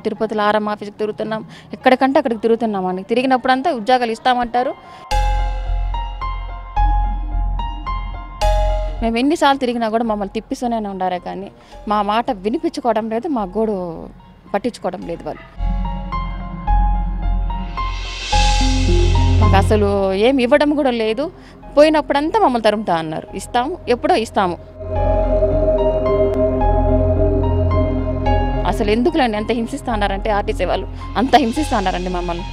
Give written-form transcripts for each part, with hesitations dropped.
తిరుపతిలో ఆర్ఎం ఆఫీస్కి తిరుగుతున్నాం, ఎక్కడికంటే అక్కడికి తిరుగుతున్నామండి. తిరిగినప్పుడంతా ఉద్యోగాలు ఇస్తామంటారు. మేము ఎన్నిసార్లు తిరిగినా కూడా మమ్మల్ని తిప్పిస్తూనే ఉండారే కానీ మా మాట వినిపించుకోవడం లేదు, మా గోడు పట్టించుకోవడం లేదు వాళ్ళు. మాకు అసలు ఏమి ఇవ్వడం కూడా లేదు. పోయినప్పుడంతా మమ్మల్ని తరుముతా అన్నారు. ఇస్తాము, ఎప్పుడో ఇస్తాము. అసలు ఎందుకులేండి ఎంత హింసిస్తా అన్నారంటే ఆర్టీసీ వాళ్ళు అంత హింసిస్తా అన్నారండి మమ్మల్ని.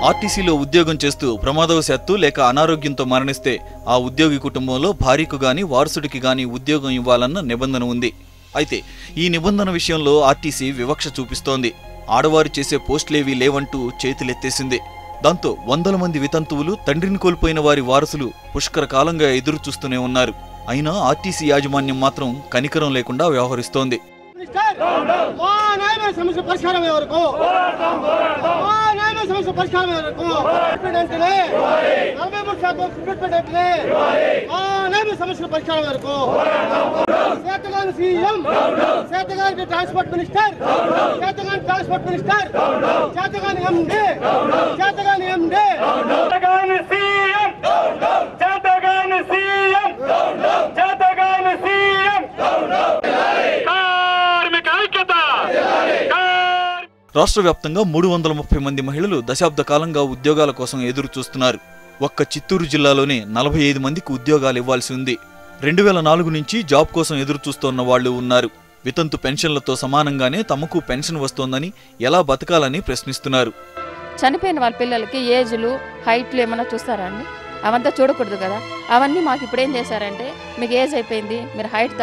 ఆర్టీసీలో ఉద్యోగం చేస్తూ ప్రమాదవశాత్తు లేక అనారోగ్యంతో మరణిస్తే ఆ ఉద్యోగి కుటుంబంలో భార్యకు గాని వారసుడికి గాని ఉద్యోగం ఇవ్వాలన్న నిబంధన ఉంది. అయితే ఈ నిబంధన విషయంలో ఆర్టీసీ వివక్ష చూపిస్తోంది. ఆడవారు చేసే పోస్టులేవీ లేవంటూ చేతులెత్తేసింది. దాంతో వందల మంది వితంతువులు, తండ్రిని కోల్పోయిన వారి వారసులు పుష్కర కాలంగా ఎదురు చూస్తూనే ఉన్నారు. అయినా ఆర్టీసీ యాజమాన్యం మాత్రం కనికరం లేకుండా వ్యవహరిస్తోంది. రాష్ట్ర వ్యాప్తంగా 330 మంది మహిళలు దశాబ్ద కాలంగా ఉద్యోగాల కోసం ఎదురు చూస్తున్నారు. ఒక్క చిత్తూరు జిల్లాలోనే 45 మందికి ఉద్యోగాలు ఇవ్వాల్సి ఉంది. 2004 నుంచి జాబ్ కోసం ఎదురు చూస్తోన్న వాళ్లు ఉన్నారు. వితంతు పెన్షన్లతో సమానంగానే తమకు పెన్షన్ వస్తోందని ఎలా బతకాలని ప్రశ్నిస్తున్నారు. చనిపోయిన వాళ్ళ పిల్లలకి ఏజ్లు, హైట్లు ఏమన్నా చూస్తారా అండి? అవంతా చూడకూడదు కదా. అవన్నీ మాకు ఇప్పుడు ఏం చేశారంటే, మీకు ఏజ్ అయిపోయింది, మీరు హైట్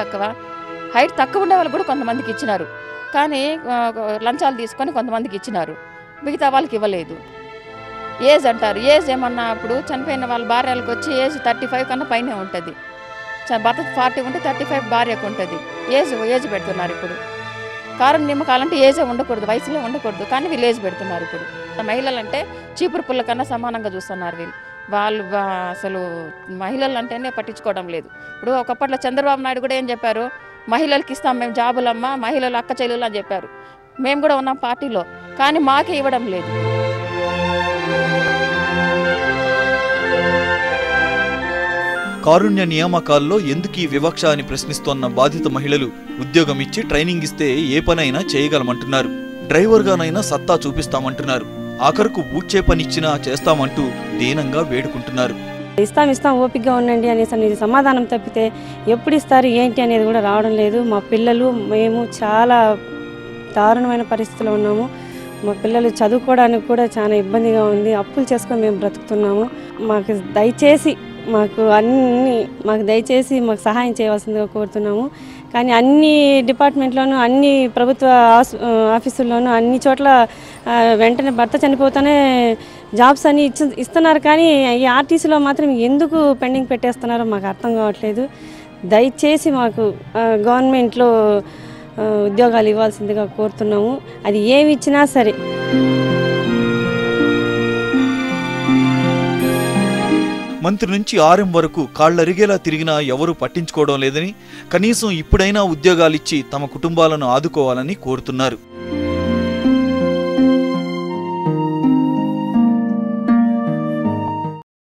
తక్కువ ఉండే వాళ్ళు కూడా కొంతమందికి ఇచ్చినారు. కానీ లంచాలు తీసుకొని కొంతమందికి ఇచ్చినారు, మిగతా వాళ్ళకి ఇవ్వలేదు. ఏజ్ అంటారు, ఏజ్ ఏమన్నా అప్పుడు చనిపోయిన వాళ్ళ భార్యలకు వచ్చి ఏజ్ 35 కన్నా పైనే ఉంటుంది. భర్త 40 ఉంటే 35 భార్యకు ఉంటుంది. ఏజ్ పెడుతున్నారు ఇప్పుడు. కారం నిమ్మకాలంటే ఏజే ఉండకూడదు, వయసులో ఉండకూడదు, కానీ వీళ్ళు ఏజ్ పెడుతున్నారు ఇప్పుడు. మహిళలంటే చీపురు పుల్ల కన్నా సమానంగా చూస్తున్నారు వీళ్ళు. వాళ్ళు అసలు మహిళలు అంటేనే పట్టించుకోవడం లేదు. ఇప్పుడు ఒకప్పట్లో చంద్రబాబు నాయుడు కూడా ఏం చెప్పారు, మహిళలకి ఇస్తాం మేము జాబులమ్మా, మహిళలు అక్క చెల్లెలు అని చెప్పారు. మేము కూడా ఉన్నాం పార్టీలో, కానీ మాకే ఇవ్వడం లేదు. కారుణ్య నియామకాల్లో ఎందుకీ వివక్ష అని ప్రశ్నిస్తోన్న బాధిత మహిళలు ఉద్యోగం ఇచ్చి ట్రైనింగ్ ఇస్తే ఏ పనైనా చేయగలమంటున్నారు. డ్రైవర్గానైనా సత్తా చూపిస్తామంటున్నారు. ఆఖరుకు ఊడ్చే పనిచ్చినా చేస్తామంటూ దీనంగా వేడుకుంటున్నారు. ఇస్తాం ఓపికగా ఉండండి అనేసి అనేది సమాధానం తప్పితే ఎప్పుడు ఇస్తారు ఏంటి అనేది కూడా రావడం లేదు. మా పిల్లలు మేము చాలా దారుణమైన పరిస్థితిలో ఉన్నాము. మా పిల్లలు చదువుకోవడానికి కూడా చాలా ఇబ్బందిగా ఉంది. అప్పులు చేసుకొని మేము బ్రతుకుతున్నాము. దయచేసి మాకు సహాయం చేయవలసిందిగా కోరుతున్నాము. కానీ అన్ని డిపార్ట్మెంట్లోనూ, అన్ని ప్రభుత్వ ఆఫీసుల్లోనూ, అన్ని చోట్ల వెంటనే భర్త చనిపోతేనే జాబ్స్ అని ఇస్తున్నారు. కానీ ఈ ఆర్టీసీలో మాత్రం ఎందుకు పెండింగ్ పెట్టేస్తున్నారో మాకు అర్థం కావట్లేదు. దయచేసి మాకు గవర్నమెంట్లో ఉద్యోగాలు ఇవ్వాల్సిందిగా కోరుతున్నాము. అది ఏమి ఇచ్చినా సరే. మంత్రి నుంచి ఆర్ఎం వరకు కాళ్లరిగేలా తిరిగినా ఎవరూ పట్టించుకోవడం లేదని, కనీసం ఇప్పుడైనా ఉద్యోగాలిచ్చి తమ కుటుంబాలను ఆదుకోవాలని కోరుతున్నారు.